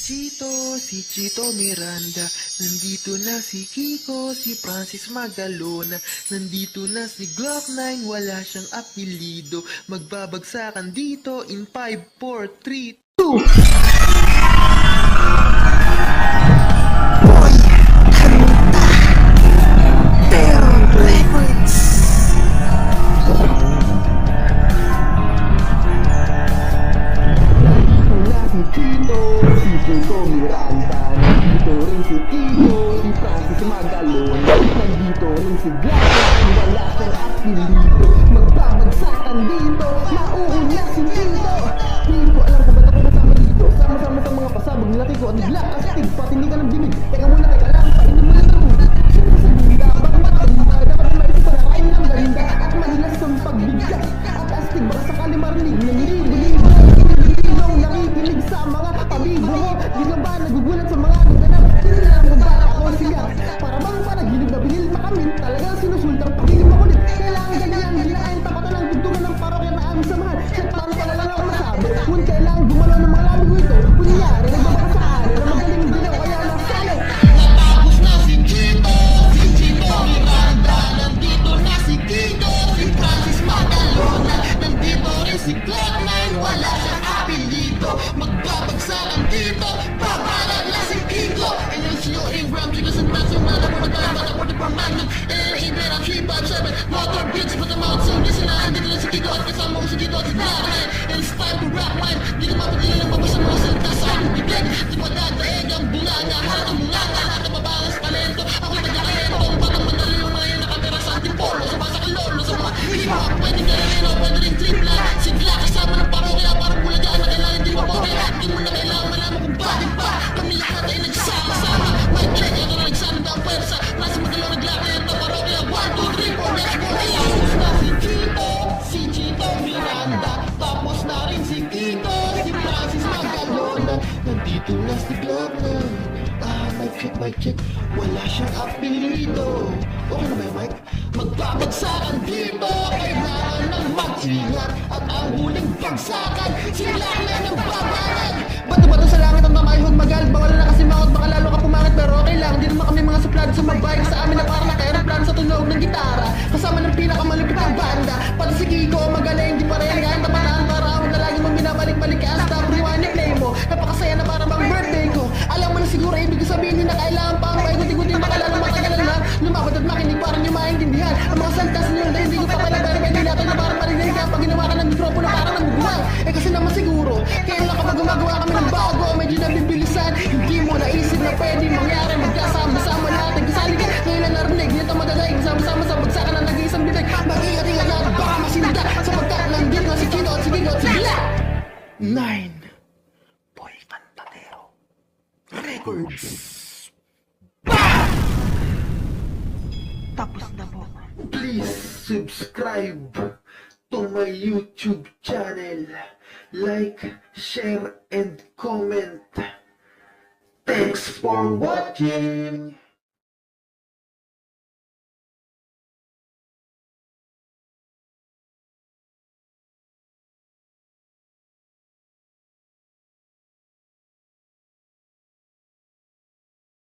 Si Chito Miranda, nandito na si Kiko, si Francis Magalona, nandito na si Glock 9, wala siyang apelido, magbabagsakan dito in 5, 4, 3, 2! Chito Miranda, nandito rin si Kiko, si Francis Magalona, nandito rin si Glock, wala siyang apelido, magbabagsakan dito, mauuna si Chito. Hindi ko alam kung ba't ako kasama dito, sama-sama sa mga pasabog, nilaki ko at Glock astig, pati hindi ka ng dinig, teka muna, teka lang, painom mo lang ako. Siyempre sa ganda, baka matanda, dapat maisip pa na kain ng ganda, at madalas ang pagbigkas, at astig, baka sakali marinig ng libo-libo, nakikinig sa mga pabibo mo. Di ka ba nagugulat sa mga naganap? Hindi na lang kung bakit ako sigat. Para bang panaginip na binil na kami, talagang sinusultang pagiging makulit. Kailangan ganyan, hindi na kayang tapatan ng tugtungan ng parokya na aming samahan. Shit, paano pala lang ako masabi? Kung kailangan gumalaw ng mga labi ko ito, kunyari, nagbabaka sa ari, na magaling ginaw, kaya nasali. Natapos na si Chito Miranda, nandito na si Kiko, si Francis Magalona, nandito rin si Glock 9, wala siyang apelido, magbabagsakan dito, paparan na si Kiko. And yung siyo Abraham, Chicos and Mads, yung mga napunagana, napunag pa man ng Air, 357, Motor Beats, put them out soon, listen na, nandito na si Kiko, at kasama ko si Kiko at si Glock 9, and it's time to rock mine, di ka mapigilan ng mabasa mga salita sa aking bibig, di pa dadaig ang bunganga, harap ang bunganga, lahat ang mabalas talento, ako'y nagkakalento, ang batang mandali yung mga yan nakatira sa ating polo, sa basa ka lolo, sa mga hip-hop, pwede ka rin o pwede rin tripla, si Glock kasama ng parokya, parang bulagaan na kailangan di mapokya, di mo na kailangan malaman kung bakit pa, kami lahat ay nagsama-sama, may check, ito na nagsanod ang pwersa, nasa magalaw na Glock 9 na parokya, 1, 2, 3, 4, let's go, tapos na si Chito Miranda, tapos na rin si Kiko, si Francis Magalona, nandito na si Glock 9. Mic check, wala siyang apelido. Okay na ba yung mic? Magbabagsakan dito, kailangan ng mag-ingat, at ang huling bagsakan, sila na nagbabalag. Bato-bato sa langit ang mamayhog magal, bawal na kasi makot, baka lalo ka pumangit, pero okay lang, di naman kami mga suplado sa mabayag sa amin na parang naka-aeroplano sa tunog ng gitara, kasama ng pinakamalupit ang banda, pati si Kiko magaling, di pa rin kahit tapataan, para ako na lagi mong binabalik-balik ka, hasta rewind ni play mo, napakasaya na parang bang birthday ko. Alam mo na siguro ibig ko sabihin na kailangan pa ang paiguti-gutin, baka lalo matagalan lang, lumabot at makinig parang yung maintindihan ang mga saltas nyo na hindi ko pa pala, pero pwede natin na parang marinig ka pag ginawa ka ng mikropono parang nagugulang. Kasi naman siguro kailan kapag gumagawa kami ng bago, medyo nabibilisan, hindi mo naisip na pwede mangyari, magkasama-sama natin kasali ka, ngayon na narinig nito madadaig, sama-sama sa bagsakan na nag-iisang bitig, mag-iingat na baka masinda sapagkat nandito na si Kino at si Kiko at si Glock 9 Boy Cantadero Records. Tapos na po. Please subscribe to my YouTube channel. Like, share, and comment. Thanks for watching.